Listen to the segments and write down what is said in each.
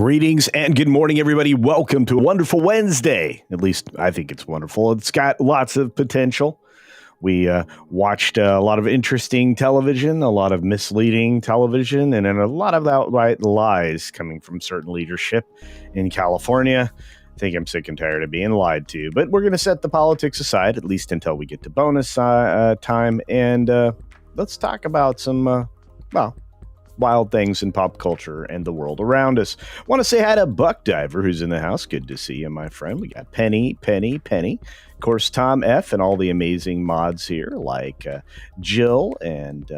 Greetings and good morning, everybody. Welcome to a wonderful Wednesday. At least I think it's wonderful. It's got lots of potential. We watched a lot of interesting television, a lot of misleading television, and then a lot of outright lies coming from certain leadership in California. I think I'm sick and tired of being lied to, but we're going to set the politics aside, at least until we get to bonus time, and let's talk about some, wild things in pop culture and the world around us. Want to say hi to Buck Diver, who's in the house. Good to see you, my friend. We got Penny. Of course, Tom F. and all the amazing mods here, like Jill and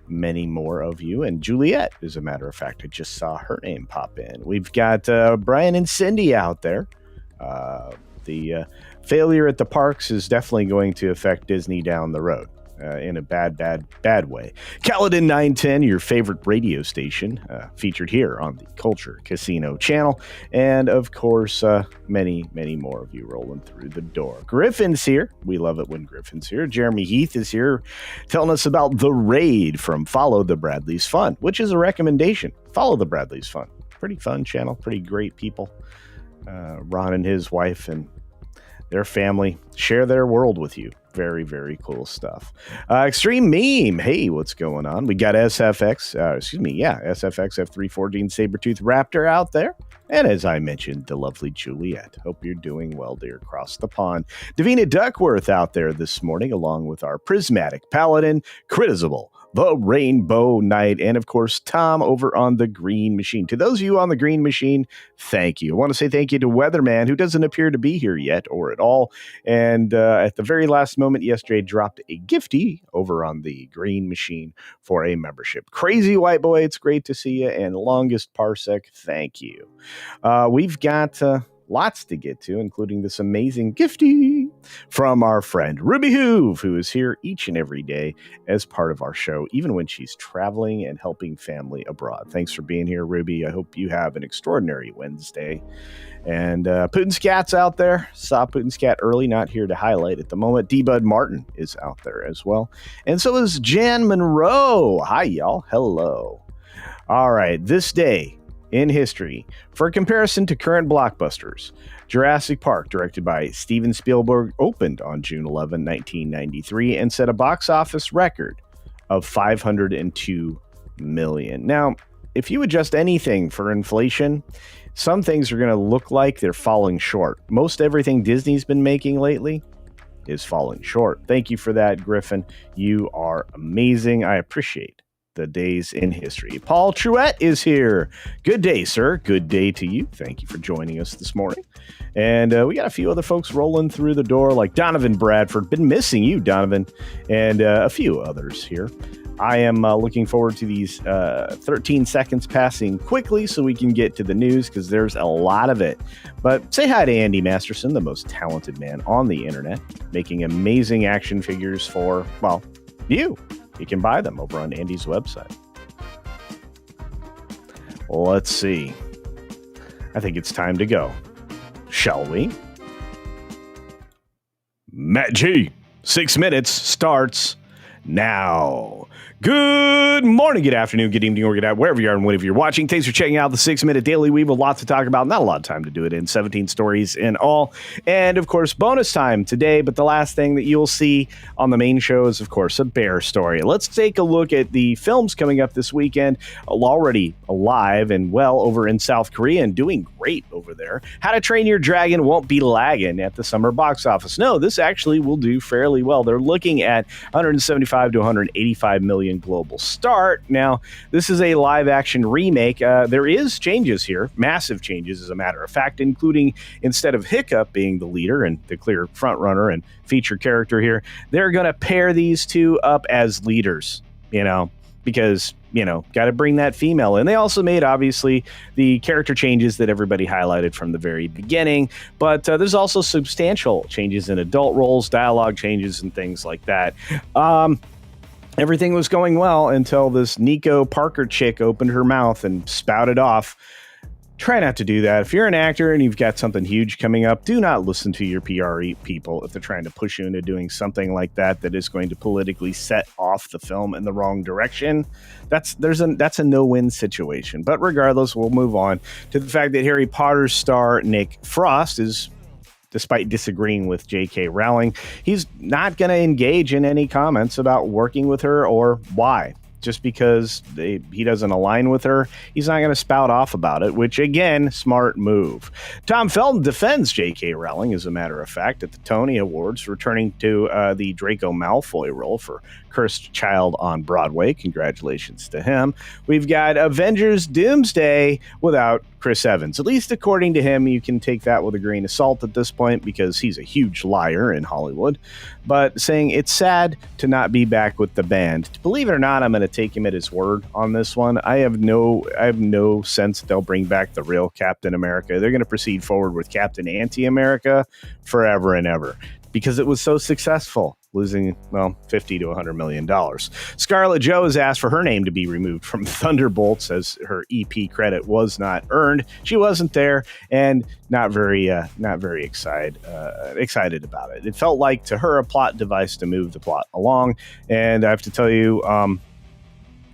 many more of you. And Juliet, as a matter of fact, I just saw her name pop in. We've got Brian and Cindy out there. The failure at the parks is definitely going to affect Disney down the road. In a bad way. Caledon 910, your favorite radio station, featured here on the CultureCasino channel. And of course, many more of you rolling through the door. Griffin's here. We love it when Griffin's here. Jeremy Heath is here telling us about The Raid from Follow the Bradley's Fun, which is a recommendation. Follow the Bradley's Fun. Pretty fun channel, pretty great people. Ron and his wife and their family share their world with you. Very, very cool stuff. Extreme Meme. Hey, what's going on? We got SFX F314 Sabertooth Raptor out there. And as I mentioned, the lovely Juliet. Hope you're doing well, dear, across the pond. Davina Duckworth out there this morning, along with our Prismatic Paladin, Critizable, the Rainbow Knight, and of course, Tom over on the Green Machine. To those of you on the Green Machine, thank you. I want to say thank you to Weatherman, who doesn't appear to be here yet or at all. And at the very last moment yesterday, dropped a gifty over on the Green Machine for a membership. Crazy White Boy, it's great to see you. And Longest Parsec, thank you. We've got lots to get to, including this amazing gifty from our friend Ruby Hoove, who is here each and every day as part of our show, even when she's traveling and helping family abroad. Thanks for being here, Ruby. I hope you have an extraordinary Wednesday. And Putin's Cat's out there. Saw Putin's Cat early, not here to highlight at the moment. D-Bud Martin is out there as well. And so is Jan Monroe. Hi, y'all. Hello. All right, this day in history. For comparison to current blockbusters, Jurassic Park, directed by Steven Spielberg, opened on June 11, 1993, and set a box office record of $502 million. Now, if you adjust anything for inflation, some things are going to look like they're falling short. Most everything Disney's been making lately is falling short. Thank you for that, Griffin. You are amazing. I appreciate the days in history. Paul Truett is here. Good day, sir. Good day to you. Thank you for joining us this morning. And we got a few other folks rolling through the door, like Donovan Bradford. Been missing you, Donovan, and a few others here. I am looking forward to these 13 seconds passing quickly so we can get to the news, because there's a lot of it. But say hi to Andy Masterson, the most talented man on the internet, making amazing action figures for, well, you. You can buy them over on Andy's website. Let's see. I think it's time to go. Shall we? Matt G. 6 minutes starts now. Good morning, good afternoon, good evening, or good night, wherever you are and whenever you're watching. Thanks for checking out the 6 Minute Daily. We have a lot to talk about. Not a lot of time to do it in, 17 stories in all. And, of course, bonus time today. But the last thing that you'll see on the main show is, of course, a bear story. Let's take a look at the films coming up this weekend. Already alive and well over in South Korea and doing great over there. How to Train Your Dragon won't be lagging at the summer box office. No, this actually will do fairly well. They're looking at 175 to 185 million global start. Now, this is a live action remake. There is changes here, massive changes, as a matter of fact, including, instead of Hiccup being the leader and the clear front runner and featured character here, they're going to pair these two up as leaders, because, got to bring that female in. They also made, obviously, the character changes that everybody highlighted from the very beginning, but there's also substantial changes in adult roles, dialogue changes, and things like that. Everything was going well until this Nico Parker chick opened her mouth and spouted off try not to do that. If you're an actor and you've got something huge coming up, do not listen to your PR people if they're trying to push you into doing something like that is going to politically set off the film in the wrong direction. That's a no-win situation. But regardless, we'll move on to the fact that Harry Potter star Nick Frost is, despite disagreeing with J.K. Rowling, he's not going to engage in any comments about working with her or why. Just because he doesn't align with her, he's not going to spout off about it, which, again, smart move. Tom Felton defends J.K. Rowling, as a matter of fact, at the Tony Awards, returning to the Draco Malfoy role for Cursed Child on Broadway. Congratulations to him. We've got Avengers Doomsday without Chris Evans. At least according to him, you can take that with a grain of salt at this point because he's a huge liar in Hollywood. But saying it's sad to not be back with the band. Believe it or not, I'm going to take him at his word on this one. I have no sense that they'll bring back the real Captain America. They're going to proceed forward with Captain Anti-America forever and ever because it was so successful, losing, $50 to $100 million. Scarlett Jo has asked for her name to be removed from Thunderbolts as her EP credit was not earned. She wasn't there and not very excited about it. It felt like to her a plot device to move the plot along. And I have to tell you,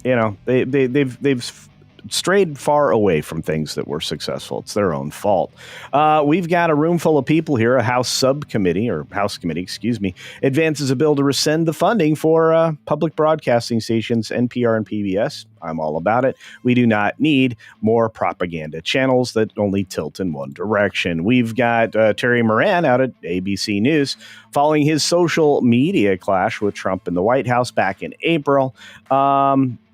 they've strayed far away from things that were successful. It's their own fault. We've got a room full of people here. A House committee, advances a bill to rescind the funding for public broadcasting stations, NPR and PBS. I'm all about it. We do not need more propaganda channels that only tilt in one direction. We've got Terry Moran out at ABC News following his social media clash with Trump in the White House back in April.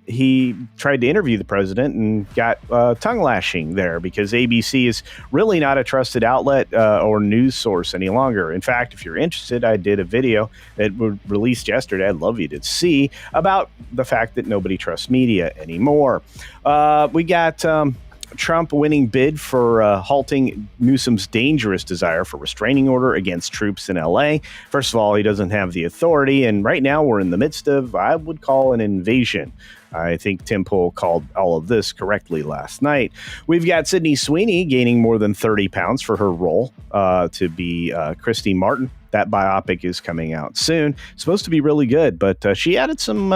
He tried to interview the president and got tongue lashing there because ABC is really not a trusted outlet or news source any longer. In fact, if you're interested, I did a video that was released yesterday. I'd love you to see about the fact that nobody trusts media anymore. We got Trump winning bid for halting Newsom's dangerous desire for restraining order against troops in L.A. First of all, he doesn't have the authority, and right now we're in the midst of, I would call, an invasion. I think Tim Pool called all of this correctly last night. We've got Sydney Sweeney gaining more than 30 pounds for her role to be Christy Martin. That biopic is coming out soon. It's supposed to be really good, but she added some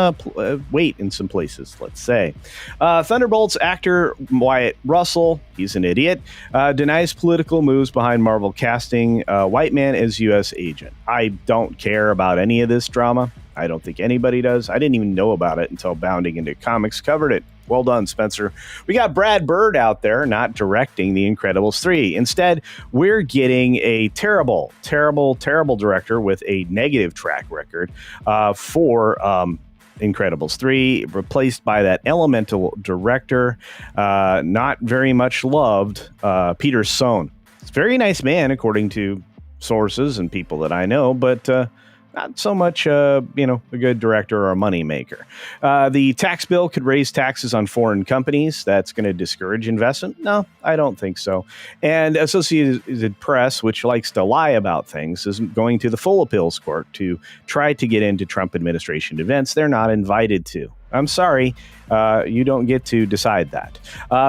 weight in some places, let's say. Thunderbolts actor Wyatt Russell, he's an idiot, denies political moves behind Marvel casting white man as U.S. agent. I don't care about any of this drama. I don't think anybody does. I didn't even know about it until Bounding Into Comics covered it. Well done, Spencer. We got Brad Bird out there not directing The Incredibles 3. Instead, we're getting a terrible director with a negative track record for Incredibles 3, replaced by that elemental director, not very much loved, Peter Sohn. It's a very nice man, according to sources and people that I know, but not so much, a good director or a moneymaker. The tax bill could raise taxes on foreign companies. That's going to discourage investment. No, I don't think so. And Associated Press, which likes to lie about things, is going to the full appeals court to try to get into Trump administration events they're not invited to. I'm sorry, you don't get to decide that.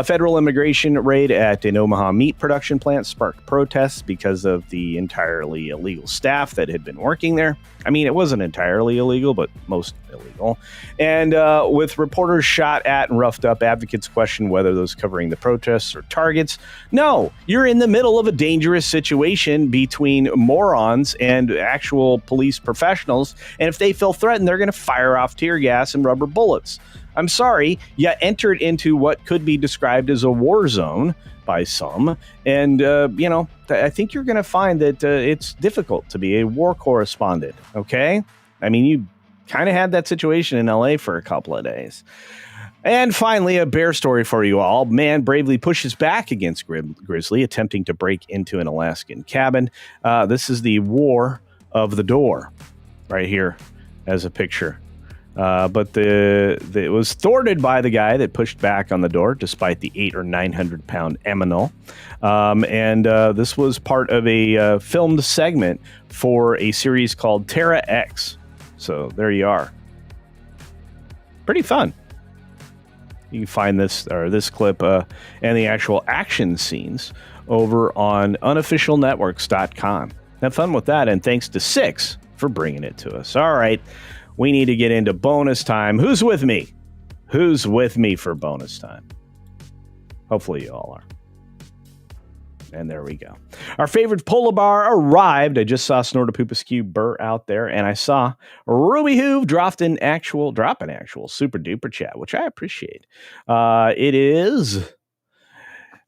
Federal immigration raid at an Omaha meat production plant sparked protests because of the entirely illegal staff that had been working there. I mean, it wasn't entirely illegal, but most illegal. And with reporters shot at and roughed up, advocates question whether those covering the protests are targets. No, you're in the middle of a dangerous situation between morons and actual police professionals. And if they feel threatened, they're going to fire off tear gas and rubber bullets. I'm sorry, you entered into what could be described as a war zone by some. And, I think you're going to find that it's difficult to be a war correspondent. Okay. I mean, you kind of had that situation in LA for a couple of days. And finally, a bear story for you all. Man bravely pushes back against grizzly, attempting to break into an Alaskan cabin. This is the War of the Door right here as a picture. But it was thwarted by the guy that pushed back on the door, despite the 800 or 900 pound aminal. And this was part of a filmed segment for a series called Terra X. So there you are. Pretty fun. You can find this clip and the actual action scenes over on unofficialnetworks.com. Have fun with that, and thanks to Six for bringing it to us. All right, we need to get into bonus time. Who's with me? Who's with me for bonus time? Hopefully you all are. And there we go. Our favorite polar bar arrived. I just saw Snortopoopiskew Burr out there, and I saw Ruby Hoove drop an actual super duper chat, which I appreciate. It is,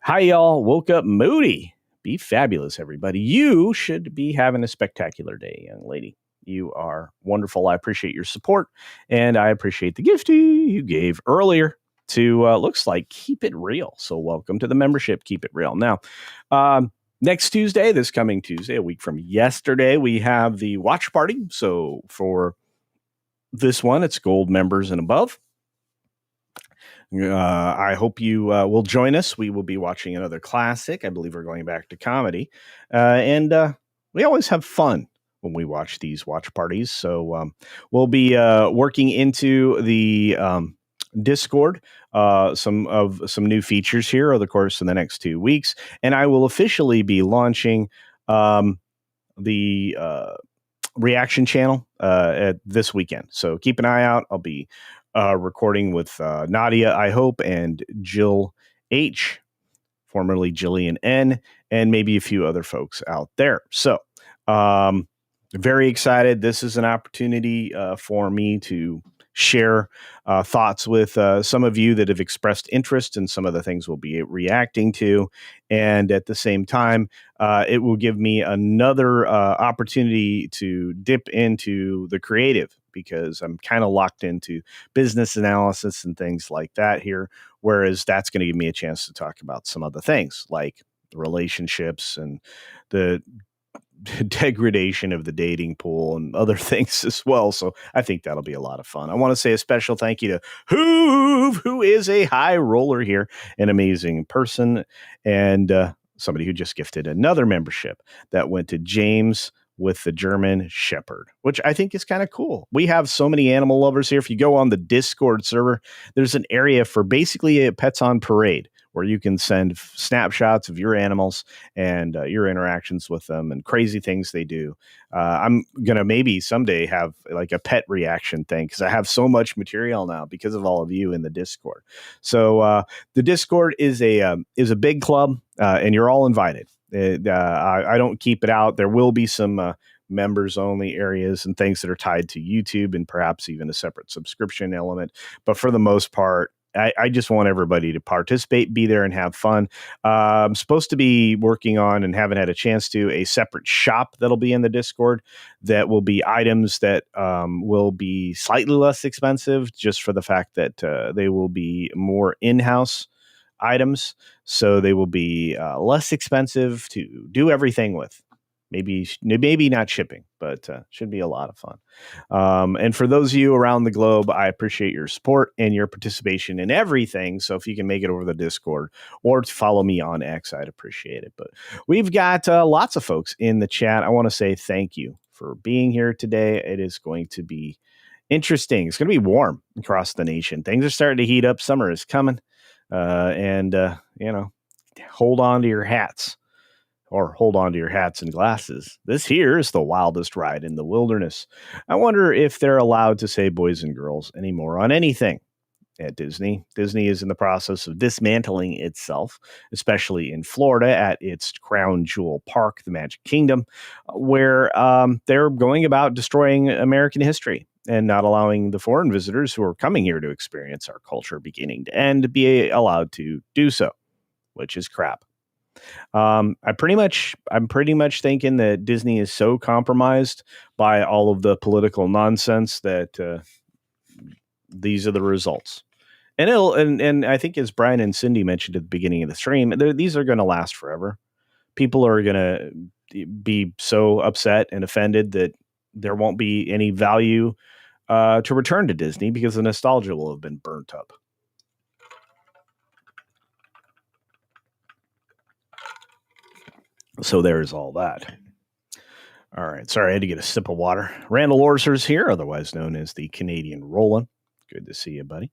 hi y'all, woke up moody. Be fabulous, everybody. You should be having a spectacular day, young lady. You are wonderful. I appreciate your support, and I appreciate the gift you gave earlier to looks like Keep It Real. So welcome to the membership, Keep It Real. Now, next Tuesday, this coming Tuesday, a week from yesterday, we have the watch party. So for this one, it's gold members and above. I hope you will join us. We will be watching another classic. I believe we're going back to comedy. And we always have fun when we watch these watch parties. So we'll be working into the Discord, some new features here over the course of the next 2 weeks, and I will officially be launching the reaction channel at this weekend. So keep an eye out. I'll be recording with Nadia, I hope, and Jill H, formerly Jillian N, and maybe a few other folks out there. So very excited. This is an opportunity for me to share thoughts with some of you that have expressed interest in some of the things we'll be reacting to. And at the same time, it will give me another opportunity to dip into the creative, because I'm kind of locked into business analysis and things like that here. Whereas that's going to give me a chance to talk about some other things like relationships and the degradation of the dating pool and other things as well. So I think that'll be a lot of fun. I want to say a special thank you to Hoove, who is a high roller here, an amazing person, and somebody who just gifted another membership that went to James with the German Shepherd, which I think is kind of cool. We have so many animal lovers here. If you go on the Discord server, there's an area for basically a Pets on Parade, where you can send snapshots of your animals and your interactions with them and crazy things they do. I'm going to maybe someday have like a pet reaction thing, because I have so much material now because of all of you in the Discord. So the Discord is a big club, and you're all invited. I don't keep it out. There will be some members only areas and things that are tied to YouTube, and perhaps even a separate subscription element. But for the most part, I just want everybody to participate, be there, and have fun. I'm supposed to be working on, and haven't had a chance to, a separate shop that'll be in the Discord that will be items that will be slightly less expensive, just for the fact that they will be more in-house items. So they will be less expensive to do everything with. Maybe not shipping, but should be a lot of fun. And for those of you around the globe, I appreciate your support and your participation in everything. So if you can make it over the Discord or to follow me on X, I'd appreciate it. But we've got lots of folks in the chat. I want to say thank you for being here today. It is going to be interesting. It's going to be warm across the nation. Things are starting to heat up. Summer is coming. And hold on to your hats. Or hold on to your hats and glasses. This here is the wildest ride in the wilderness. I wonder if they're allowed to say boys and girls anymore on anything at Disney. Disney is in the process of dismantling itself, especially in Florida at its crown jewel park, the Magic Kingdom, where they're going about destroying American history and not allowing the foreign visitors who are coming here to experience our culture beginning to end to be allowed to do so, which is crap. I'm pretty much thinking that Disney is so compromised by all of the political nonsense that these are the results. And I think, as Brian and Cindy mentioned at the beginning of the stream, these are going to last forever. People are going to be so upset and offended that there won't be any value to return to Disney, because the nostalgia will have been burnt up. So there's all that. All right. Sorry, I had to get a sip of water. Randall Orser's here, otherwise known as the Canadian Rollin'. Good to see you, buddy.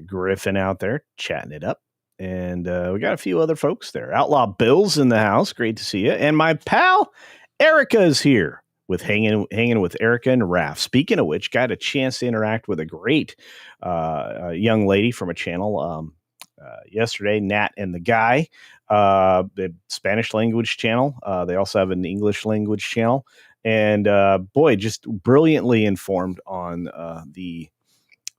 Griffin out there chatting it up. And we got a few other folks there. Outlaw Bill's in the house. Great to see you. And my pal Erica is here with hanging with Erica and Raph. Speaking of which, got a chance to interact with a great young lady from a channel yesterday, Nat and the Guy, the Spanish language channel. They also have an English language channel. And boy, just brilliantly informed on the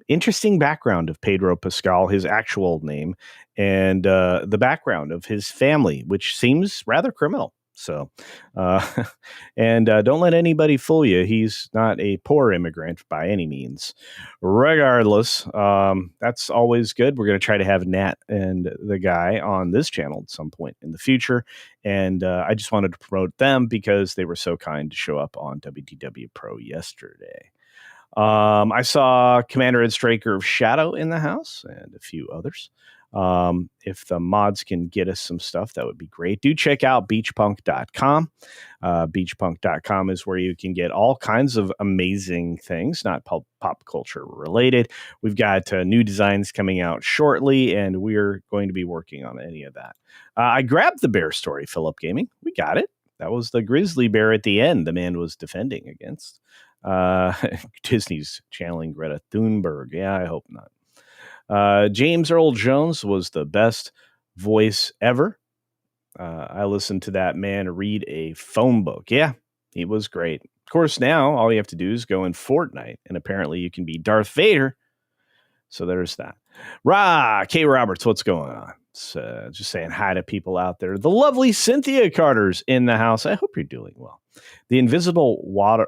interesting background of Pedro Pascal, his actual name, and the background of his family, which seems rather criminal. So, and don't let anybody fool you. He's not a poor immigrant by any means. Regardless, that's always good. We're going to try to have Nat and the Guy on this channel at some point in the future. And I just wanted to promote them because they were so kind to show up on WDW Pro yesterday. I saw Commander and Striker of Shadow in the house and a few others. If the mods can get us some stuff, that would be great. Do check out beachpunk.com. Beachpunk.com is where you can get all kinds of amazing things, not pop culture related. We've got new designs coming out shortly, and we're going to be working on any of that. I grabbed the bear story, Philip Gaming. We got it. That was the grizzly bear at the end the man was defending against. Disney's channeling Greta Thunberg. Yeah, I hope not. James Earl Jones was the best voice ever. I listened to that man read a phone book. Yeah, he was great. Of course, now all you have to do is go in Fortnite, and apparently you can be Darth Vader. So there's that. K. Roberts, what's going on? Just saying hi to people out there. The lovely Cynthia Carter's in the house. I hope you're doing well. The invisible water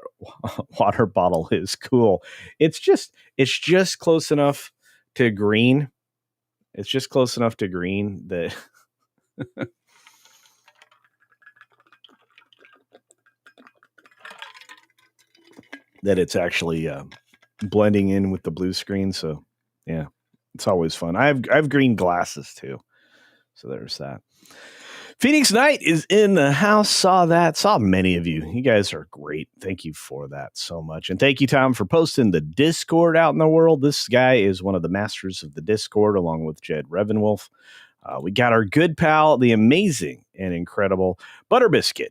bottle is cool. It's just close enough to green. It's just close enough to green that that it's actually blending in with the blue screen. So yeah, it's always fun. I have green glasses too. So there's that. Phoenix Knight is in the house. Saw many of you. You guys are great. Thank you for that so much. And thank you, Tom, for posting the Discord out in the world. This guy is one of the masters of the Discord, along with Jed Revenwolf. We got our good pal, the amazing and incredible Butterbiscuit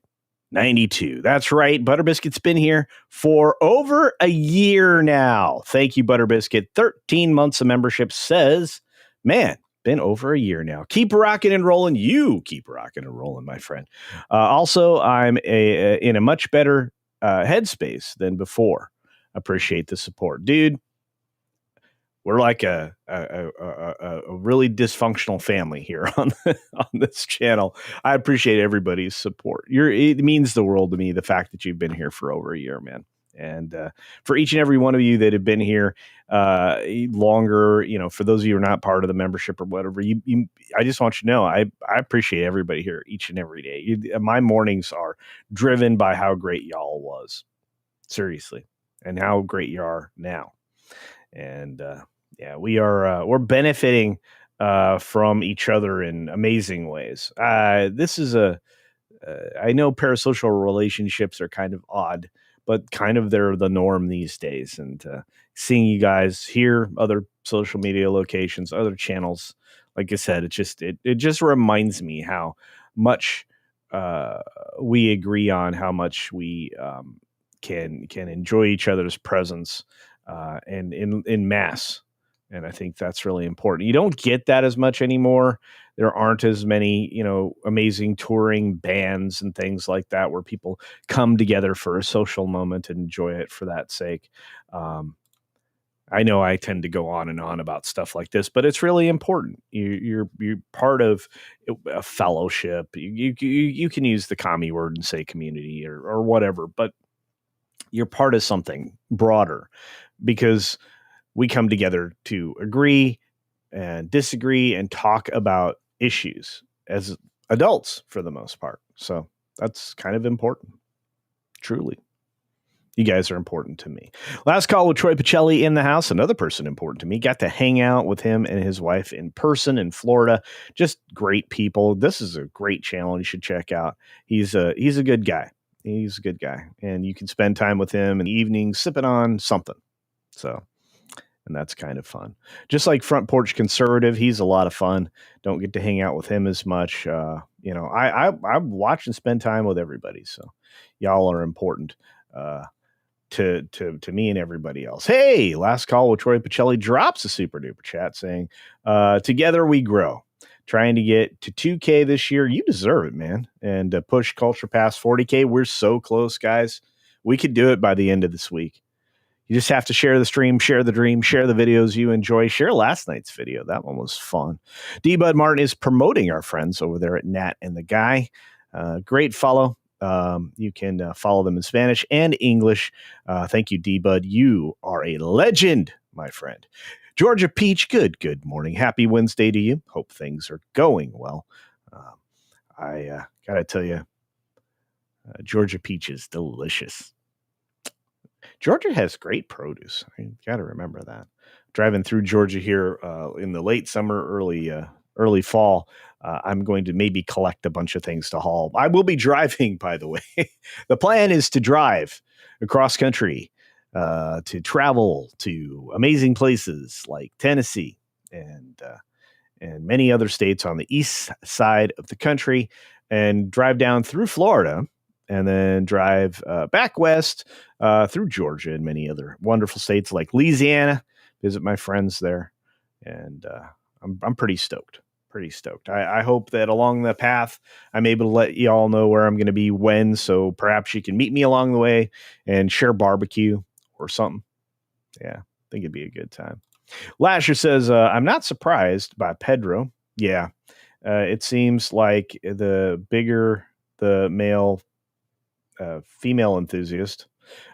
92. That's right. Butterbiscuit's been here for over a year now. Thank you, Butterbiscuit. 13 months of membership says, man, been over a year now. Keep rocking and rolling. You keep rocking and rolling, my friend. Also, I'm in a much better headspace than before. Appreciate the support, dude. We're like a really dysfunctional family here on this channel. I appreciate everybody's support. It means the world to me, the fact that you've been here for over a year, man. And for each and every one of you that have been here longer, for those of you who are not part of the membership or whatever, I just want you to know, I appreciate everybody here each and every day. My mornings are driven by how great y'all was, seriously, and how great you are now. And yeah, we're benefiting from each other in amazing ways. This is I know parasocial relationships are kind of odd, but kind of they're the norm these days. And seeing you guys here, other social media locations, other channels, like I said, it just reminds me how much we agree on, how much we can enjoy each other's presence and in mass. And I think that's really important. You don't get that as much anymore. There aren't as many, amazing touring bands and things like that where people come together for a social moment and enjoy it for that sake. I know I tend to go on and on about stuff like this, but it's really important. You're part of a fellowship. You can use the commie word and say community or whatever, but you're part of something broader because we come together to agree and disagree and talk about issues as adults for the most part. So that's kind of important. Truly. You guys are important to me. Last call with Troy Pacelli in the house. Another person important to me. Got to hang out with him and his wife in person in Florida. Just great people. This is a great channel you should check out. He's a good guy. He's a good guy. And you can spend time with him in the evening sipping on something. So and that's kind of fun. Just like Front Porch Conservative, he's a lot of fun. Don't get to hang out with him as much. I watch and spend time with everybody, so y'all are important to me and everybody else. Hey, last call with Troy Pacelli drops a super duper chat saying, "Together we grow." Trying to get to 2K this year. You deserve it, man. And push culture past 40K. We're so close, guys. We could do it by the end of this week. You just have to share the stream, share the dream, share the videos you enjoy. Share last night's video. That one was fun. D. Bud Martin is promoting our friends over there at Nat and the Guy. Great follow. You can follow them in Spanish and English. Thank you, D. Bud. You are a legend, my friend. Georgia Peach, good morning. Happy Wednesday to you. Hope things are going well. I got to tell you, Georgia Peach is delicious. Georgia has great produce. I got to remember that. Driving through Georgia here in the late summer, early fall, I'm going to maybe collect a bunch of things to haul. I will be driving, by the way. The plan is to drive across country to travel to amazing places like Tennessee and many other states on the east side of the country, and drive down through Florida, and then drive back west through Georgia and many other wonderful states like Louisiana, visit my friends there. And I'm pretty stoked. I hope that along the path, I'm able to let you all know where I'm going to be when, so perhaps you can meet me along the way and share barbecue or something. Yeah, I think it'd be a good time. Lasher says, I'm not surprised by Pedro. Yeah, it seems like the bigger the male female enthusiast,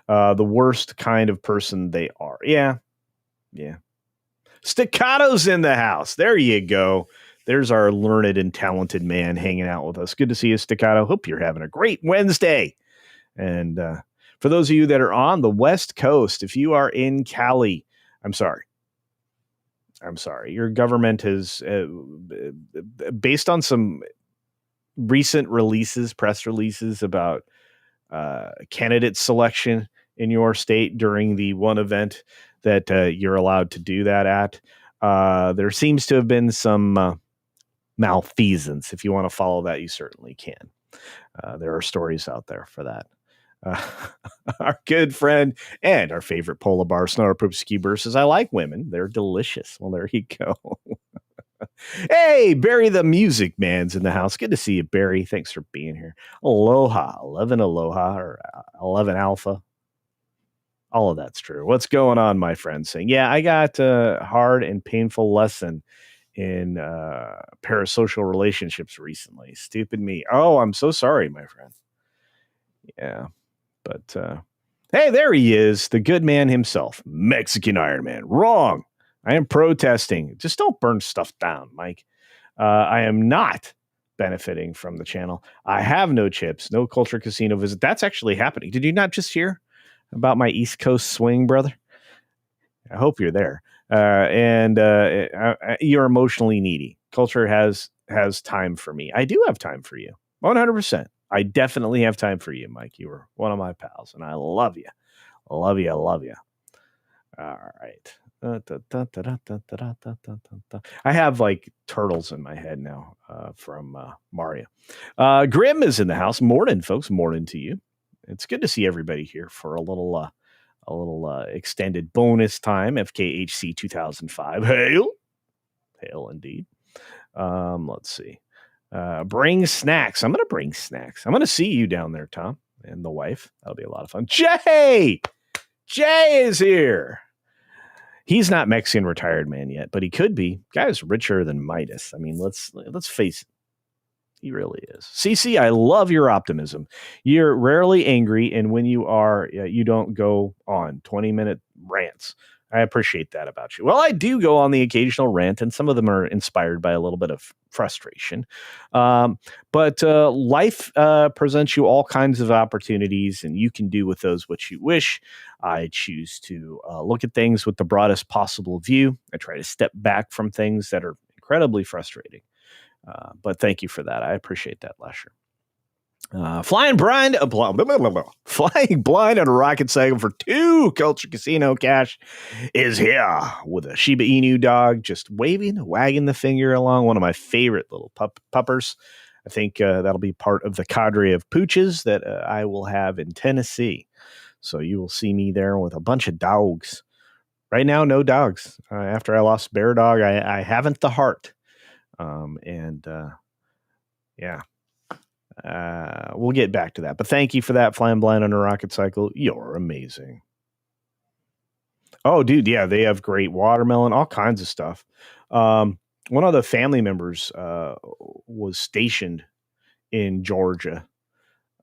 the worst kind of person they are. Yeah. Staccato's in the house. There you go. There's our learned and talented man hanging out with us. Good to see you, Staccato. Hope you're having a great Wednesday. And for those of you that are on the West Coast, if you are in Cali, I'm sorry. Your government has, based on some recent press releases about candidate selection in your state during the one event that you're allowed to do that at, there seems to have been some malfeasance. If you want to follow that, you certainly can. There are stories out there for that. Our good friend and our favorite polar bar, Snarl Poop Ski Burr, says, I like women. They're delicious. Well, there you go. Hey, Barry the Music Man's in the house. Good to see you, Barry. Thanks for being here. Aloha, 11 Aloha, or 11 Alpha. All of that's true. What's going on, my friend? Saying, yeah, I got a hard and painful lesson in parasocial relationships recently. Stupid me. Oh, I'm so sorry, my friend. Yeah, but hey, there he is, the good man himself, Mexican Iron Man. Wrong. I am protesting. Just don't burn stuff down, Mike. I am not benefiting from the channel. I have no chips, no Culture Casino visit. That's actually happening. Did you not just hear about my East Coast swing, brother? I hope you're there. And you're emotionally needy. Culture has time for me. I do have time for you. 100%. I definitely have time for you, Mike. You were one of my pals, and I love you. Love you. All right. I have like turtles in my head now from Mario. Grim is in the house. Morning, folks. Morning to you. It's good to see everybody here for a little extended bonus time. FKHC 2005. Hail indeed. Let's see. Bring snacks. I'm going to bring snacks. I'm going to see you down there, Tom, and the wife. That'll be a lot of fun. Jay is here. He's not Mexican retired man yet, but he could be. Guy's richer than Midas. I mean, let's face it. He really is. CC, I love your optimism. You're rarely angry, and when you are, you don't go on 20-minute rants. I appreciate that about you. Well, I do go on the occasional rant, and some of them are inspired by a little bit of frustration. But life presents you all kinds of opportunities, and you can do with those what you wish. I choose to look at things with the broadest possible view. I try to step back from things that are incredibly frustrating. But thank you for that. I appreciate that, Lasher. Flying blind on a rocket cycle for 2 Culture Casino cash is here with a Shiba Inu dog just wagging the finger along. One of my favorite little puppers. I think that'll be part of the cadre of pooches that I will have in Tennessee. So you will see me there with a bunch of dogs. Right now, no dogs. After I lost Bear Dog, I haven't the heart. Yeah. We'll get back to that. But thank you for that, Flying Blind on a Rocket Cycle. You're amazing. Oh, dude, yeah, they have great watermelon, all kinds of stuff. One of the family members was stationed in Georgia,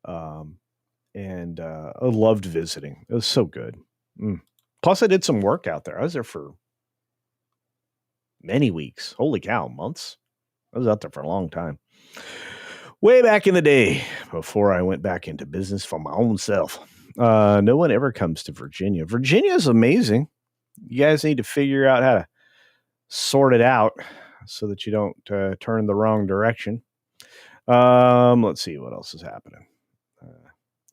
and I loved visiting. It was so good. Plus, I did some work out there. I was there for many weeks. Holy cow, months. I was out there for a long time. Way back in the day, before I went back into business for my own self. No one ever comes to Virginia. Virginia is amazing. You guys need to figure out how to sort it out so that you don't turn the wrong direction. Let's see what else is happening.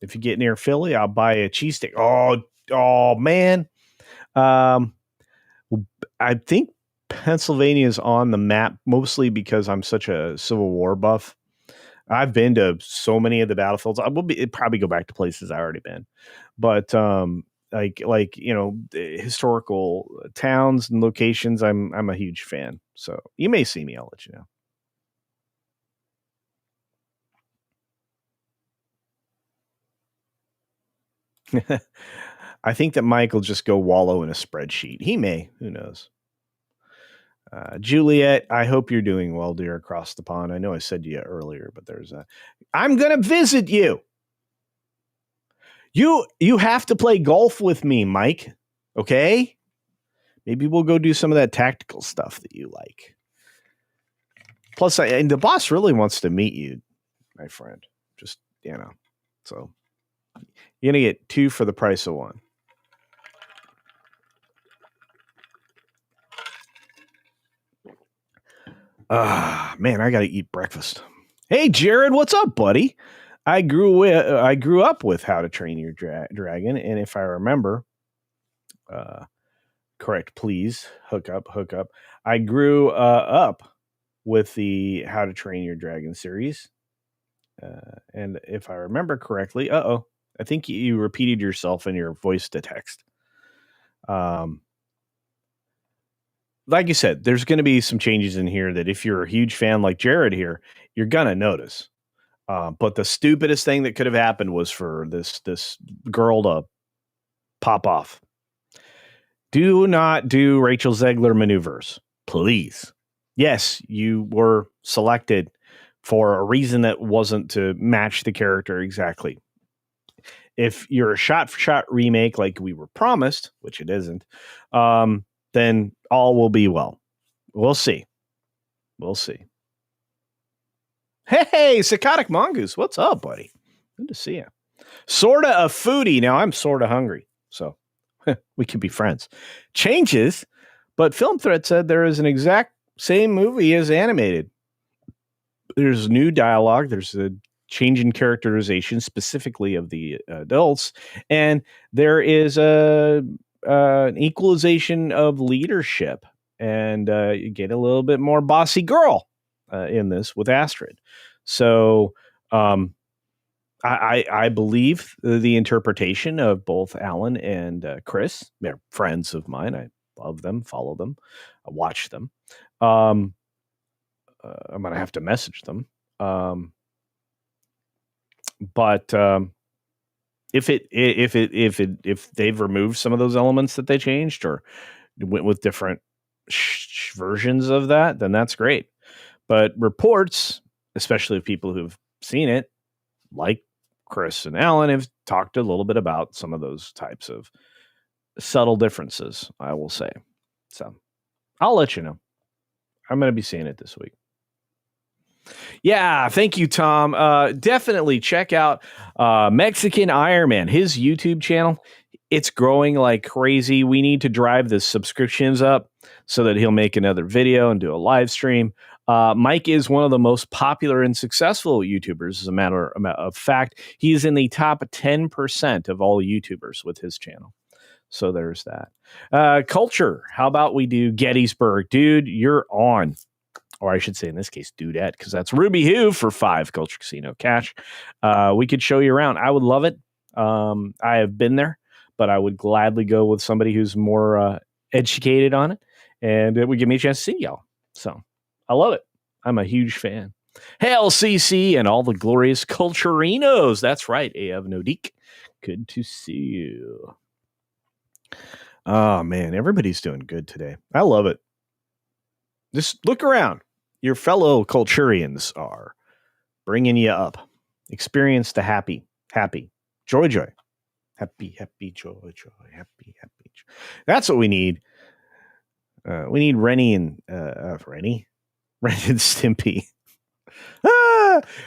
If you get near Philly, I'll buy a cheesesteak. Oh, man. I think Pennsylvania is on the map mostly because I'm such a Civil War buff. I've been to so many of the battlefields. I will probably go back to places I've already been, but like historical towns and locations, I'm a huge fan. So you may see me. I'll let you know. I think that Mike will just go wallow in a spreadsheet. He may. Who knows? Juliet, I hope you're doing well, dear, across the pond. I know I said to you earlier, but I'm going to visit you. You have to play golf with me, Mike. Okay? Maybe we'll go do some of that tactical stuff that you like. Plus, and the boss really wants to meet you, my friend. Just, so you're going to get 2 for the price of 1. Man, I got to eat breakfast. Hey, Jared, what's up, buddy? I grew up with How to Train Your Dragon, and if I remember, correct, please hook up. I grew up with the How to Train Your Dragon series, and if I remember correctly, I think you repeated yourself in your voice to text. Like you said, there's going to be some changes in here that if you're a huge fan like Jared here, you're going to notice. But the stupidest thing that could have happened was for this girl to pop off. Do not do Rachel Zegler maneuvers, please. Yes, you were selected for a reason that wasn't to match the character exactly. If you're a shot-for-shot remake like we were promised, which it isn't, then all will be well. We'll see. Hey, Psychotic Mongoose, what's up, buddy? Good to see you. Sorta a foodie. Now, I'm sorta hungry, so we could be friends. Changes, but Film Threat said there is an exact same movie as animated. There's new dialogue. There's a change in characterization, specifically of the adults, and there is an equalization of leadership, and you get a little bit more bossy girl in this with Astrid. So I believe the interpretation of both Alan and Chris. They're friends of mine. I love them, follow them, I watch them. I'm going to have to message them. But if they've removed some of those elements that they changed or went with different versions of that, then that's great. But reports, especially of people who've seen it, like Chris and Alan, have talked a little bit about some of those types of subtle differences, I will say. So I'll let you know. I'm going to be seeing it this week. Yeah, thank you, Tom. Definitely check out Mexican Iron Man, his YouTube channel. It's growing like crazy. We need to drive the subscriptions up so that he'll make another video and do a live stream. Mike is one of the most popular and successful YouTubers. As a matter of fact, he's in the top 10% of all YouTubers with his channel. So there's that. Culture. How about we do Gettysburg? Dude, you're on. Or I should say in this case, Dudette, because that's Ruby Who for 5 Culture Casino cash. We could show you around. I would love it. I have been there, but I would gladly go with somebody who's more educated on it, and it would give me a chance to see y'all. So I love it. I'm a huge fan. Hail CC and all the glorious Culturinos. That's right, AF Nodik. Good to see you. Oh, man, everybody's doing good today. I love it. Just look around. Your fellow Culturians are bringing you up. Experience the happy, joy. Happy, joy, happy, joy. That's what we need. We need Rennie and Ren and Stimpy.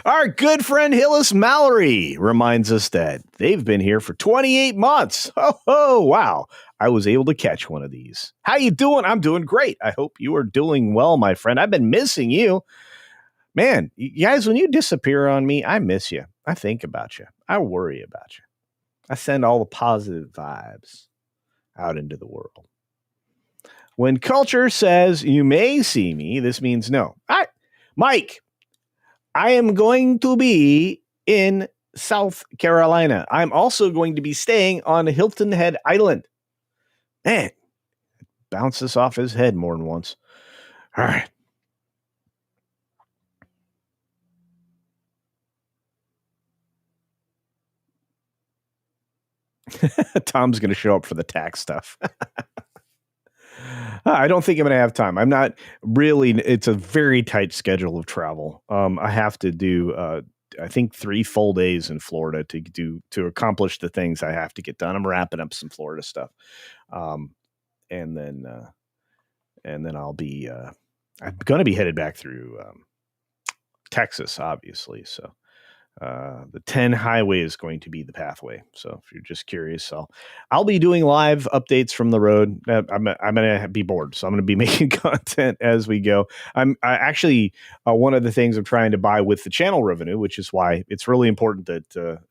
Our good friend Hillis Mallory reminds us that they've been here for 28 months. Oh, wow. I was able to catch one of these. How you doing? I'm doing great. I hope you are doing well, my friend. I've been missing you. Man, you guys, when you disappear on me, I miss you. I think about you. I worry about you. I send all the positive vibes out into the world. When culture says you may see me, this means no. Mike, I am going to be in South Carolina. I'm also going to be staying on Hilton Head Island. Man, bounce this off his head more than once. All right. Tom's going to show up for the tax stuff. I don't think I'm going to have time. I'm not really. It's a very tight schedule of travel. I have to do, I think, 3 full days in Florida to accomplish the things I have to get done. I'm wrapping up some Florida stuff, and then I'll be. I'm going to be headed back through Texas, obviously. So. The 10 highway is going to be the pathway. So if you're just curious, I'll be doing live updates from the road. I'm going to be bored, so I'm going to be making content as we go. I actually one of the things I'm trying to buy with the channel revenue, which is why it's really important that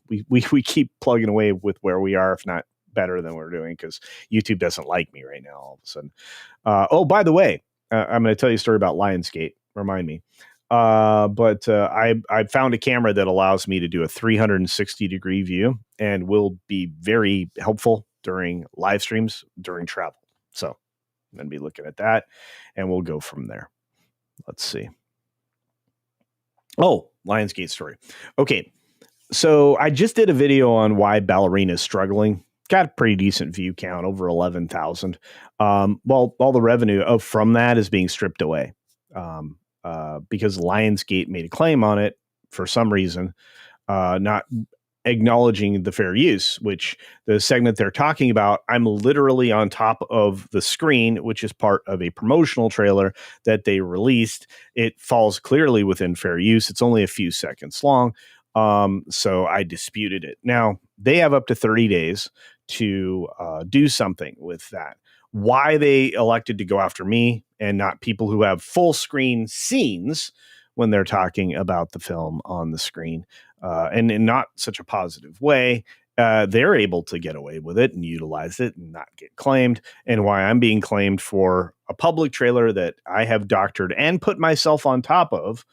we keep plugging away with where we are, if not better than we're doing, because YouTube doesn't like me right now. All of a sudden. By the way, I'm going to tell you a story about Lionsgate. Remind me. But I found a camera that allows me to do a 360-degree view and will be very helpful during live streams during travel. So I'm going to be looking at that, and we'll go from there. Let's see. Oh, Lionsgate story. Okay. So I just did a video on why ballerina is struggling. Got a pretty decent view count, over 11,000. Well, all the revenue from that is being stripped away. Because Lionsgate made a claim on it for some reason, not acknowledging the fair use, which the segment they're talking about, I'm literally on top of the screen, which is part of a promotional trailer that they released. It falls clearly within fair use. It's only a few seconds long. So I disputed it. Now, they have up to 30 days to do something with that. Why they elected to go after me and not people who have full screen scenes when they're talking about the film on the screen, and in not such a positive way, they're able to get away with it and utilize it and not get claimed. And why I'm being claimed for a public trailer that I have doctored and put myself on top of,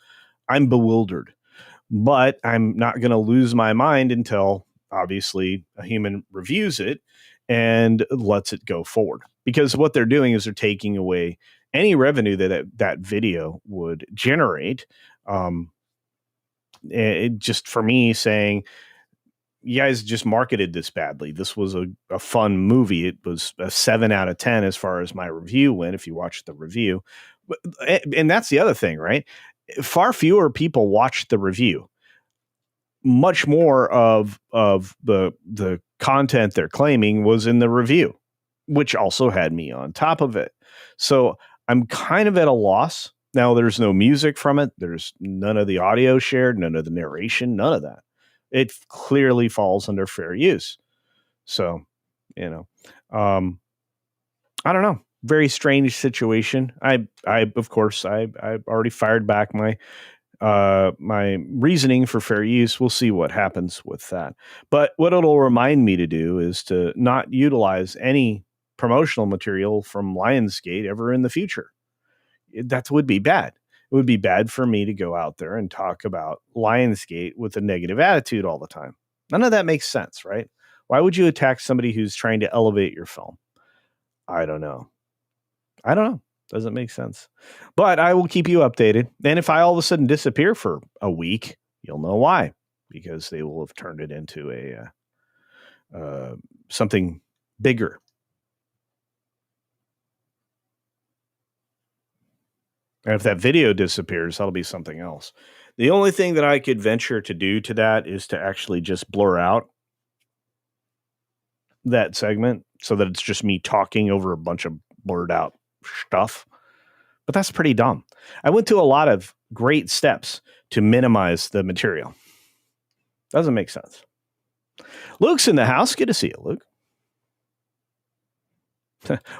I'm bewildered. But I'm not going to lose my mind until obviously a human reviews it and lets it go forward. Because what they're doing is they're taking away any revenue that video would generate. It just, for me, saying, you guys just marketed this badly. This was a fun movie. It was a 7 out of 10 as far as my review went, if you watch the review. And that's the other thing, right? Far fewer people watched the review. Much more of the content they're claiming was in the review, which also had me on top of it. So I'm kind of at a loss. Now, there's no music from it. There's none of the audio shared, none of the narration, none of that. It clearly falls under fair use. So, I don't know. very strange situation. I of course, I already fired back my reasoning for fair use. We'll see what happens with that. But what it'll remind me to do is to not utilize any promotional material from Lionsgate ever in the future. That would be bad. It would be bad for me to go out there and talk about Lionsgate with a negative attitude all the time. None of that makes sense, right? Why would you attack somebody who's trying to elevate your film? I don't know. Doesn't make sense. But I will keep you updated. And if I all of a sudden disappear for a week, you'll know why. Because they will have turned it into a something bigger. And if that video disappears, that'll be something else. The only thing that I could venture to do to that is to actually just blur out that segment so that it's just me talking over a bunch of blurred out stuff. But that's pretty dumb. I went to a lot of great steps to minimize the material. Doesn't make sense. Luke's in the house. Good to see you, Luke.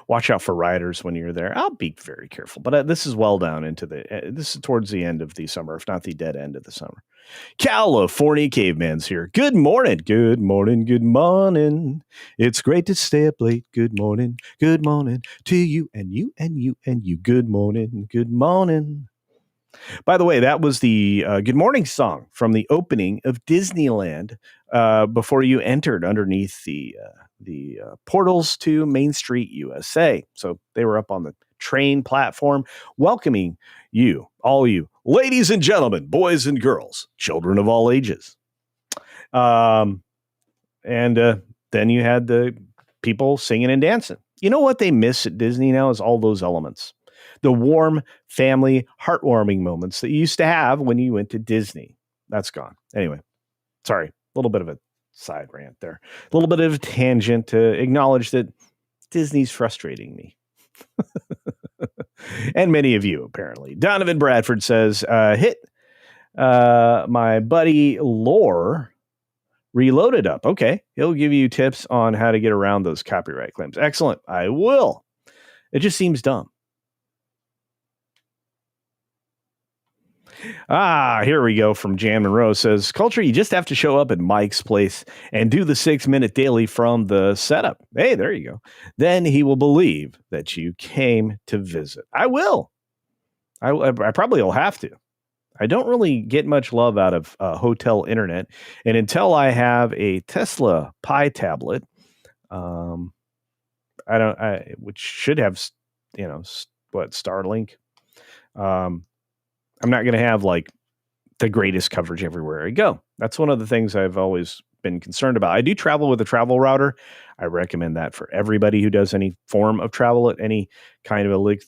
Watch out for rioters when you're there. I'll be very careful. But this is well down into this is towards the end of the summer, if not the dead end of the summer. California Caveman's here. Good morning. Good morning. Good morning. It's great to stay up late. Good morning. Good morning to you and you and you and you. Good morning. Good morning. By the way, that was the Good Morning song from the opening of Disneyland before you entered underneath the portals to Main Street, USA. So they were up on the train platform welcoming you, all you, ladies and gentlemen, boys and girls, children of all ages. And then you had the people singing and dancing. You know what they miss at Disney now is all those elements. The warm family, heartwarming moments that you used to have when you went to Disney. That's gone. Anyway, sorry, a little bit of a side rant there. A little bit of a tangent to acknowledge that Disney's frustrating me. And many of you, apparently. Donovan Bradford says, hit my buddy Lore Reloaded up. Okay, he'll give you tips on how to get around those copyright claims. Excellent. I will. It just seems dumb. Here we go from Jan Monroe says, Culture, you just have to show up at Mike's place and do the 6-minute daily from the setup. Hey, there you go. Then he will believe that you came to visit. I will. I probably will have to. I don't really get much love out of hotel internet. And until I have a Tesla Pi tablet, which should have, Starlink. I'm not going to have like the greatest coverage everywhere I go. That's one of the things I've always been concerned about. I do travel with a travel router. I recommend that for everybody who does any form of travel at any kind of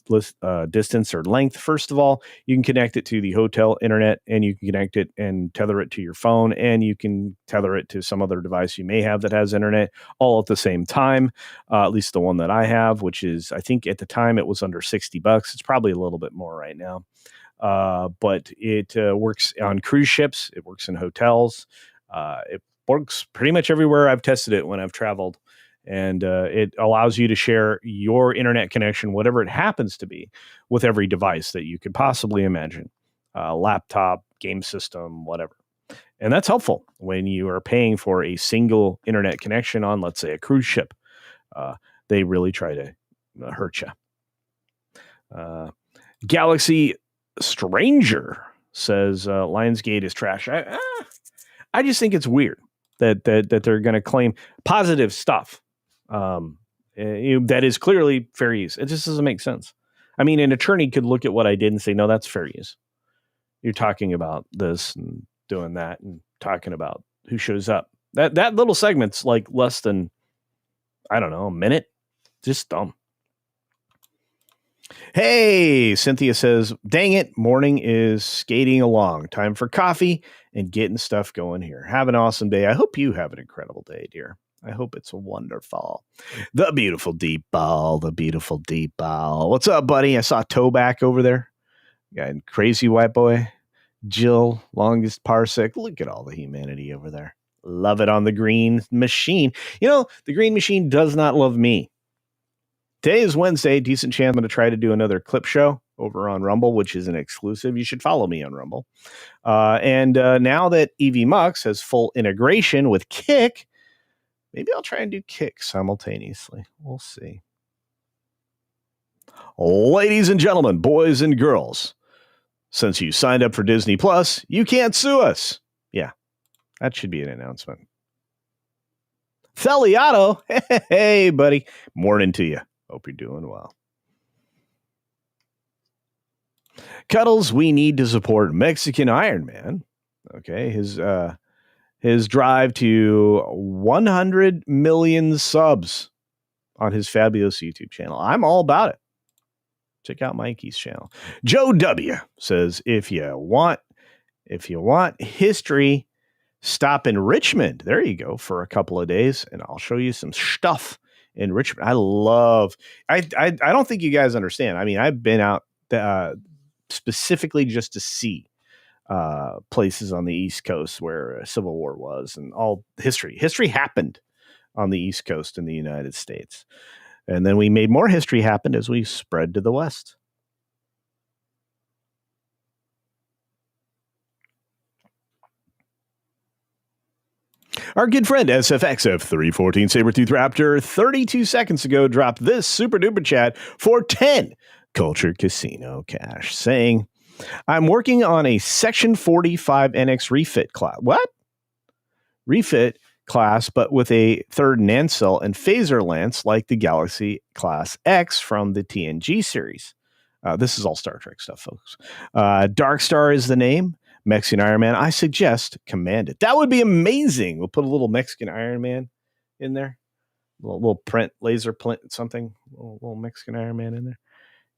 a distance or length. First of all, you can connect it to the hotel internet, and you can connect it and tether it to your phone, and you can tether it to some other device you may have that has internet all at the same time. At least the one that I have, which is, I think at the time it was under $60. It's probably a little bit more right now. But it works on cruise ships. It works in hotels. It works pretty much everywhere I've tested it when I've traveled. And it allows you to share your internet connection, whatever it happens to be, with every device that you could possibly imagine. Laptop, game system, whatever. And that's helpful when you are paying for a single internet connection on, let's say, a cruise ship. They really try to hurt you. Galaxy Stranger says Lionsgate is trash. I just think it's weird that they're going to claim positive stuff that is clearly fair use. It just doesn't make sense. I mean, an attorney could look at what I did and say, no, that's fair use. You're talking about this and doing that and talking about who shows up. That little segment's like less than, I don't know, a minute. Just dumb. Hey, Cynthia says, dang it, morning is skating along. Time for coffee and getting stuff going here. Have an awesome day. I hope you have an incredible day, dear. I hope it's wonderful. The beautiful deep ball, the beautiful deep ball. What's up, buddy? I saw Toeback over there. Got crazy white boy. Jill, longest parsec. Look at all the humanity over there. Love it on the green machine. You know, the green machine does not love me. Today is Wednesday. Decent chance I'm going to try to do another clip show over on Rumble, which is an exclusive. You should follow me on Rumble. And now that EV Mux has full integration with Kick, maybe I'll try and do Kick simultaneously. We'll see. Ladies and gentlemen, boys and girls, since you signed up for Disney Plus, you can't sue us. Yeah, that should be an announcement. Theliato, hey, buddy. Morning to you. Hope you're doing well. Cuddles, we need to support Mexican Iron Man. Okay, his drive to 100 million subs on his fabulous YouTube channel. I'm all about it. Check out Mikey's channel. Joe W says, if you want history, stop in Richmond. There you go for a couple of days, and I'll show you some stuff in Richmond. I don't think you guys understand. I mean, I've been out specifically just to see places on the East Coast where Civil War was, and all history. History happened on the East Coast in the United States. And then we made more history happen as we spread to the West. Our good friend SFXF314 Sabertooth Raptor 32 seconds ago dropped this super duper chat for 10 Culture Casino cash, saying, I'm working on a Section 45 NX refit class. What? Refit class, but with a third Nancel and phaser lance like the Galaxy Class X from the TNG series. This is all Star Trek stuff, folks. Dark Star is the name. Mexican Iron Man. I suggest Command It. That would be amazing. We'll put a little Mexican Iron Man in there. A little print, laser print, something. A little Mexican Iron Man in there.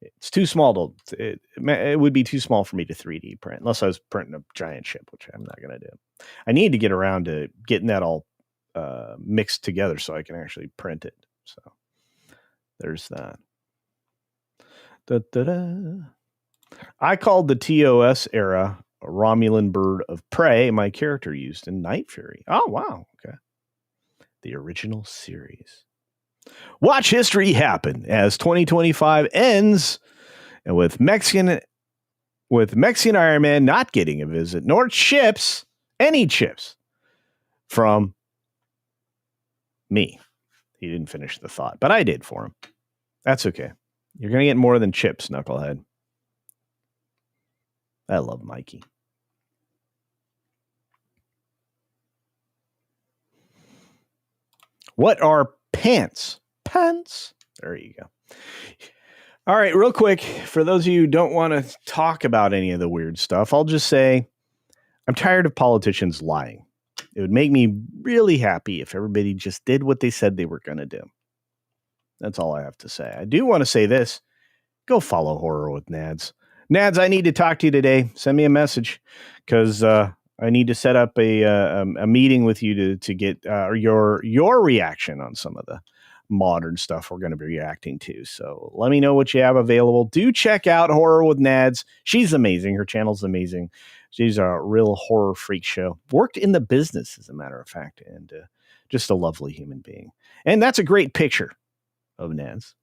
It's too small to. It would be too small for me to 3D print, unless I was printing a giant ship, which I'm not going to do. I need to get around to getting that all mixed together so I can actually print it. So there's that. I called the TOS era a Romulan bird of prey my character used in Night Fury. Oh, wow. Okay. The original series. Watch history happen as 2025 ends, and with Mexican Iron Man not getting a visit, nor any chips from me. He didn't finish the thought, but I did for him. That's okay. You're going to get more than chips, knucklehead. I love Mikey. What are pants? Pants. There you go. All right, real quick, for those of you who don't want to talk about any of the weird stuff, I'll just say I'm tired of politicians lying. It would make me really happy if everybody just did what they said they were going to do. That's all I have to say. I do want to say this. Go follow Horror with Nads. Nads, I need to talk to you today. Send me a message because I need to set up a meeting with you to get your reaction on some of the modern stuff we're going to be reacting to. So let me know what you have available. Do check out Horror with Nads. She's amazing. Her channel's amazing. She's a real horror freak show. Worked in the business, as a matter of fact, and just a lovely human being. And that's a great picture of Nads.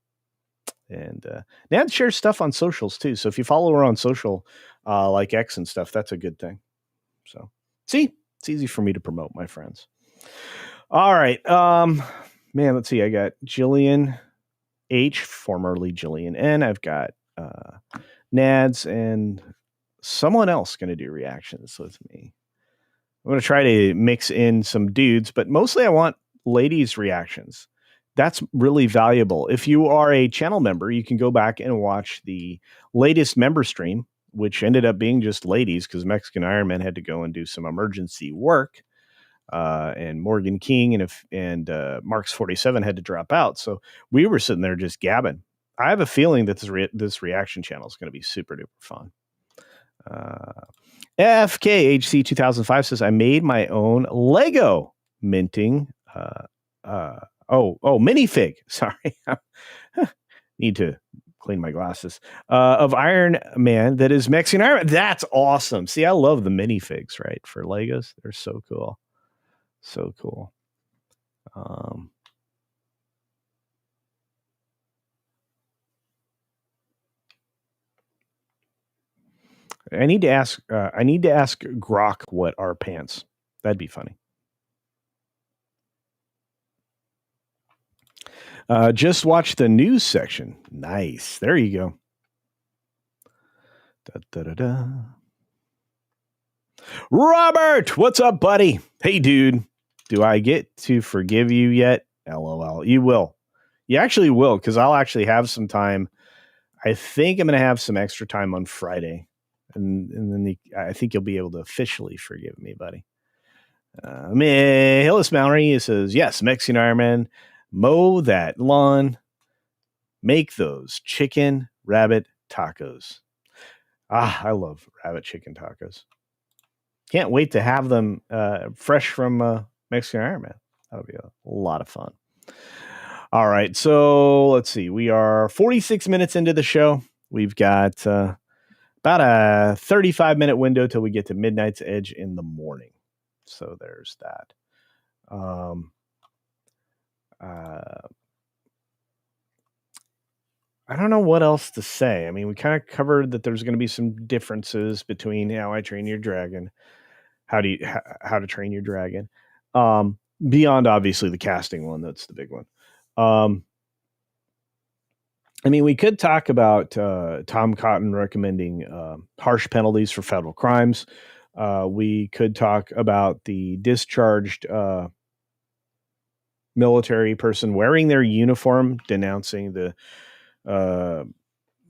And Nads shares stuff on socials too. So if you follow her on social, like X and stuff, that's a good thing. So see, it's easy for me to promote, my friends. All right. Man, let's see. I got Jillian H, formerly Jillian N. I've got Nads and someone else going to do reactions with me. I'm going to try to mix in some dudes, but mostly I want ladies' reactions. That's really valuable. If you are a channel member, you can go back and watch the latest member stream, which ended up being just ladies because Mexican Iron Man had to go and do some emergency work. And Morgan King and Marks 47 had to drop out. So we were sitting there just gabbing. I have a feeling that this reaction channel is going to be super duper fun. FKHC 2005 says, I made my own Lego minting. Minifig. Sorry. Need to clean my glasses. Of Iron Man that is Mexican Iron Man. That's awesome. See, I love the minifigs, right? For Legos. They're so cool. So cool. I need to ask. I need to ask Grok what are pants. That'd be funny. Just watch the news section. Nice. There you go. Da, da, da, da. Robert, what's up, buddy? Hey, dude. Do I get to forgive you yet? LOL. You will. You actually will, because I'll actually have some time. I think I'm going to have some extra time on Friday. And then I think you'll be able to officially forgive me, buddy. Hillis Mallory says, yes, Mexican Ironman, mow that lawn, make those chicken rabbit tacos. I love rabbit chicken tacos. Can't wait to have them fresh from Mexican Ironman. That'll be a lot of fun. All right, so let's see. We are 46 minutes into the show. We've got about a 35-minute window till we get to Midnight's Edge in the morning. So there's that. I don't know what else to say. I mean, we kind of covered that there's going to be some differences between How I Train Your Dragon, how to train your dragon. Beyond obviously the casting one, that's the big one. I mean, we could talk about Tom Cotton recommending harsh penalties for federal crimes. We could talk about the discharged military person wearing their uniform, denouncing the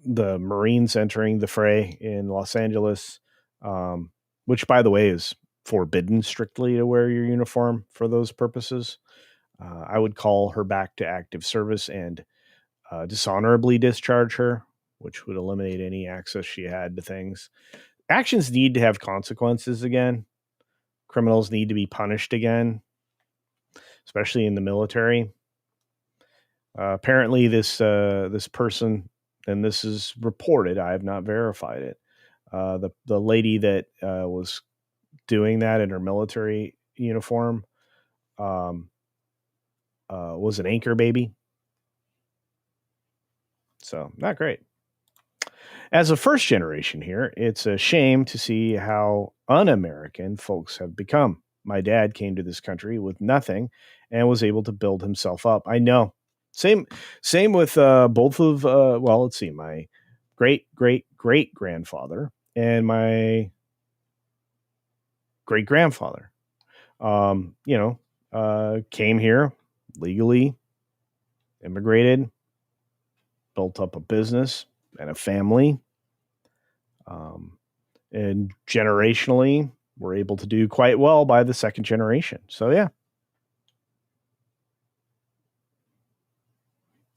Marines entering the fray in Los Angeles, which, by the way, is forbidden strictly to wear your uniform for those purposes. I would call her back to active service and dishonorably discharge her, which would eliminate any access she had to things. Actions need to have consequences again. Criminals need to be punished again, especially in the military. Apparently, this person, and this is reported, I have not verified it. The lady that was doing that in her military uniform was an anchor baby. So not great. As a first generation here, it's a shame to see how un-American folks have become. My dad came to this country with nothing and was able to build himself up. I know. Same with both of, let's see, my great-great-great-grandfather and my great-grandfather. Came here legally, immigrated, built up a business and a family. And generationally, we're able to do quite well by the second generation. So, yeah.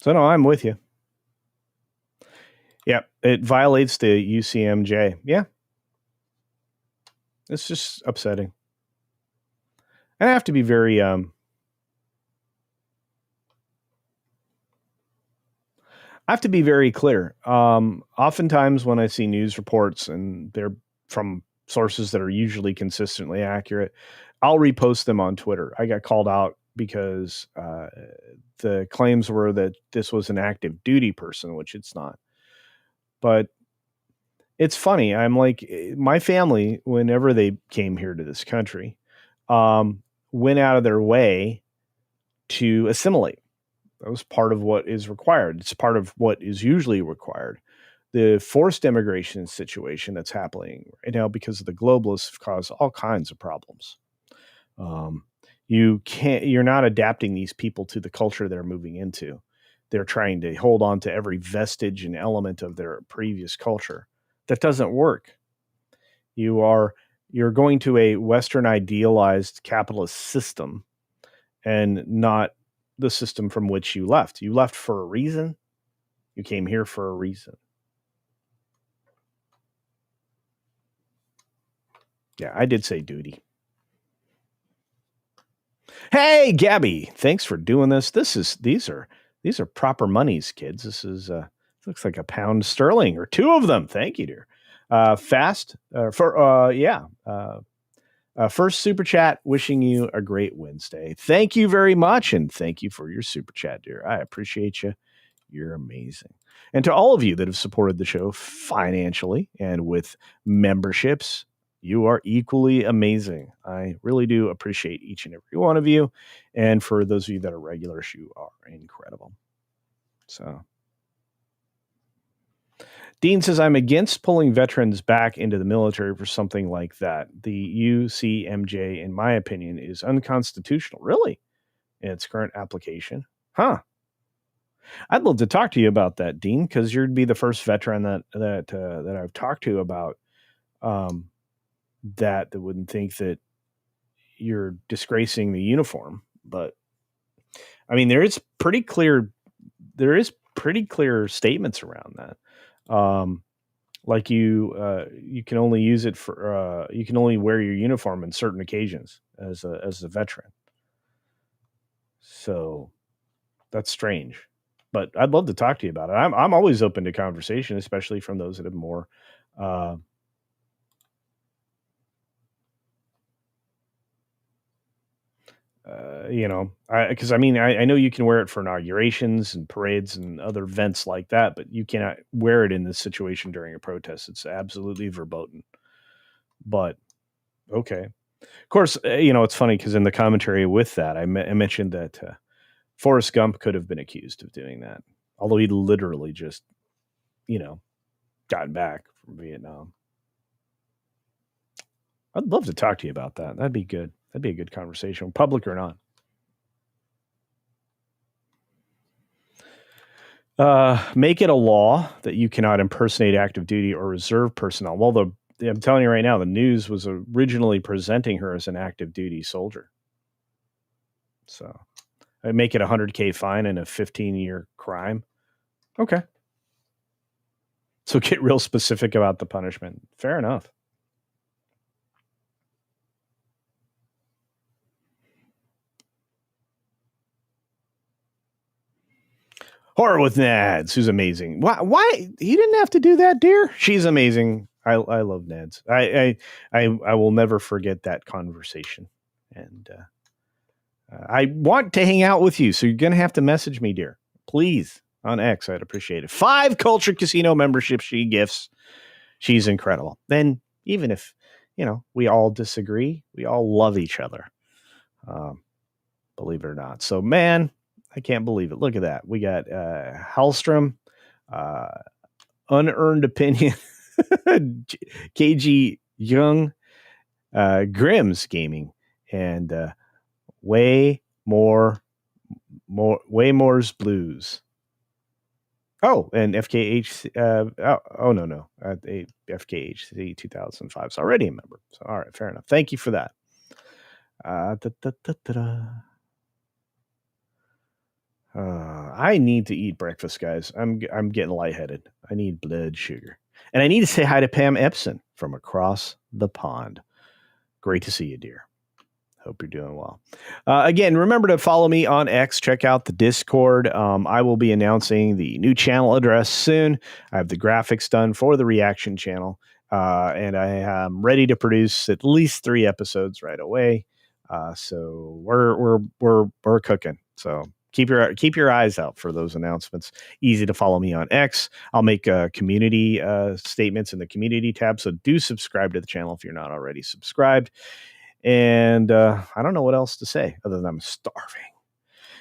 So, no, I'm with you. Yeah, it violates the UCMJ. Yeah. It's just upsetting. And I have to be very clear. Oftentimes when I see news reports and they're from sources that are usually consistently accurate, I'll repost them on Twitter. I got called out because the claims were that this was an active duty person, which it's not. But it's funny. I'm like, my family, whenever they came here to this country, went out of their way to assimilate. That was part of what is required. It's part of what is usually required. The forced immigration situation that's happening right now because of the globalists have caused all kinds of problems. You're not adapting these people to the culture they're moving into. They're trying to hold on to every vestige and element of their previous culture. That doesn't work. You're going to a Western idealized capitalist system and not the system from which you left. You left for a reason. You came here for a reason. Yeah, I did say duty. Hey, Gabby, thanks for doing this. These are proper monies, kids. This looks like £1 sterling or two of them. Thank you, dear. First super chat, wishing you a great Wednesday. Thank you very much, and thank you for your super chat, dear. I appreciate you. you're amazing. And to all of you that have supported the show financially and with memberships, you are equally amazing. I really do appreciate each and every one of you. And for those of you that are regulars, you are incredible. So Dean says, I'm against pulling veterans back into the military for something like that. The UCMJ, in my opinion, is unconstitutional. Really? In its current application? Huh. I'd love to talk to you about that, Dean, because you'd be the first veteran that I've talked to about that wouldn't think that you're disgracing the uniform. But I mean, there is pretty clear statements around that. Like you can only use it for you can only wear your uniform in certain occasions as a veteran. So that's strange, but I'd love to talk to you about it. I'm always open to conversation, especially from those that have more because I mean, I know you can wear it for inaugurations and parades and other events like that, but you cannot wear it in this situation during a protest. It's absolutely verboten. But okay, of course, it's funny because in the commentary with that, I mentioned that Forrest Gump could have been accused of doing that, although he literally just, gotten back from Vietnam. I'd love to talk to you about that. That'd be good. That'd be a good conversation, public or not. Make it a law that you cannot impersonate active duty or reserve personnel. Well, I'm telling you right now, the news was originally presenting her as an active duty soldier. So I make it a $100K fine and a 15-year crime. Okay. So get real specific about the punishment. Fair enough. Horror with Nads, who's amazing. Why he didn't have to do that, dear? She's amazing. I love Nads. I will never forget that conversation. And I want to hang out with you, so you're gonna have to message me, dear. Please, on X. I'd appreciate it. 5 Culture Casino memberships she gifts. She's incredible. Then even if we all disagree, we all love each other. Believe it or not. So man, I can't believe it. Look at that. We got Hallstrom, Unearned Opinion, KG Young, Grimm's Gaming, and Way More's Blues. Oh, and FKH. No. FKHC 2005 is already a member. So, all right, fair enough. Thank you for that. I need to eat breakfast, guys. I'm getting lightheaded. I need blood sugar. And I need to say hi to Pam Epson from across the pond. Great to see you, dear. Hope you're doing well. Again, remember to follow me on X. Check out the Discord. I will be announcing the new channel address soon. I have the graphics done for the reaction channel. And I am ready to produce at least 3 episodes right away. So we're cooking. So keep your eyes out for those announcements. Easy to follow me on X. I'll make community statements in the community tab. So do subscribe to the channel if you're not already subscribed. And I don't know what else to say other than I'm starving.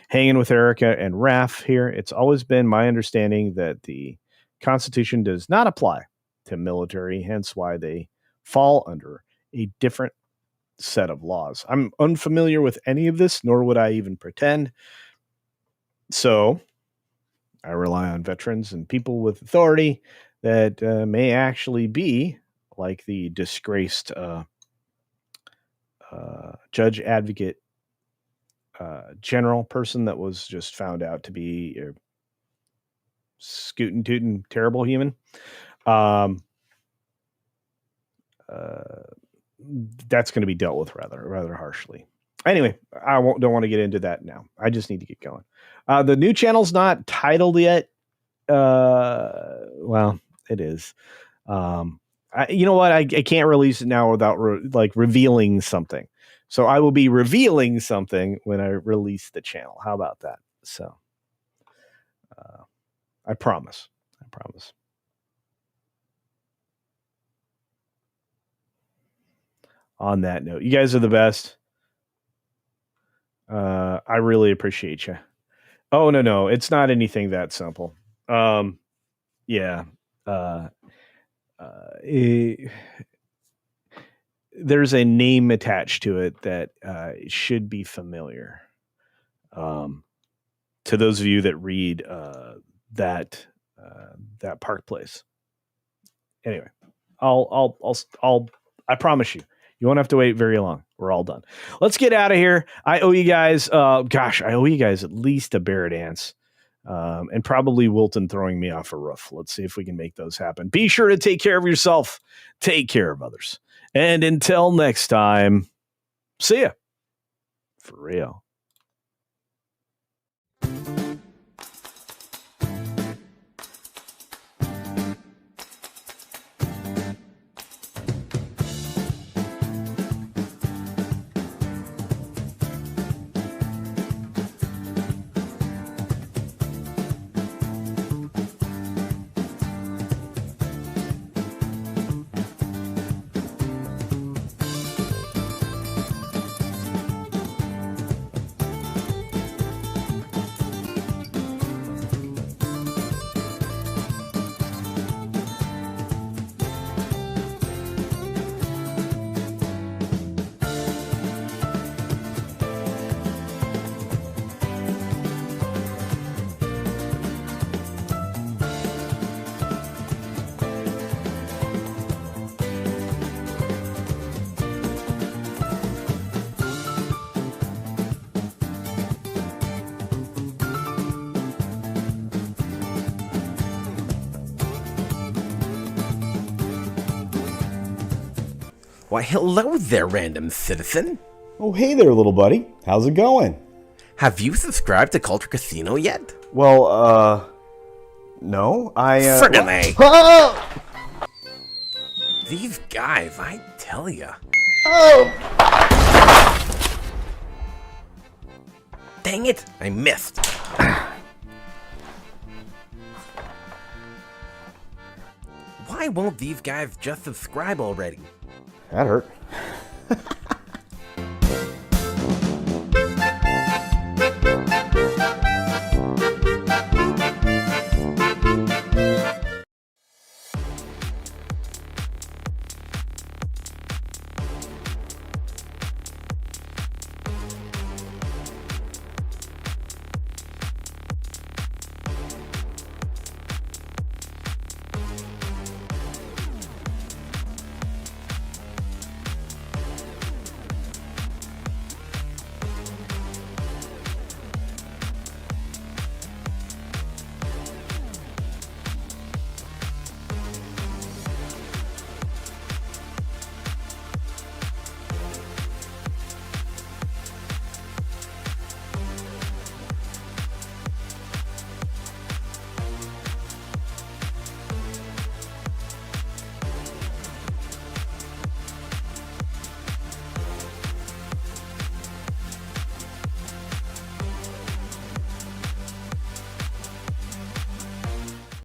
Hanging with Erica and Raph here. It's always been my understanding that the Constitution does not apply to military, hence why they fall under a different set of laws. I'm unfamiliar with any of this, nor would I even pretend. So I rely on veterans and people with authority that may actually be like the disgraced judge advocate general person that was just found out to be a scootin' tootin' terrible human. That's going to be dealt with rather harshly. Anyway, don't want to get into that now. I just need to get going. The new channel's not titled yet. Well, it is. You know what? I can't release it now without revealing something. So I will be revealing something when I release the channel. How about that? So I promise. I promise. On that note, you guys are the best. I really appreciate you. Oh, no. It's not anything that simple. Yeah. Uh, there's a name attached to it that should be familiar. To those of you that read that Park Place. Anyway, I promise you, you won't have to wait very long. We're all done. Let's get out of here. I owe you guys, I owe you guys at least a bear dance. And probably Wilton throwing me off a roof. Let's see if we can make those happen. Be sure to take care of yourself. Take care of others. And until next time, see ya. For real. Why, hello there, random citizen. Oh, hey there, little buddy. How's it going? Have you subscribed to CultureCasino yet? Well, no. Friggin' Oh! These guys, I tell ya. Oh! Dang it, I missed. Why won't these guys just subscribe already? That hurt.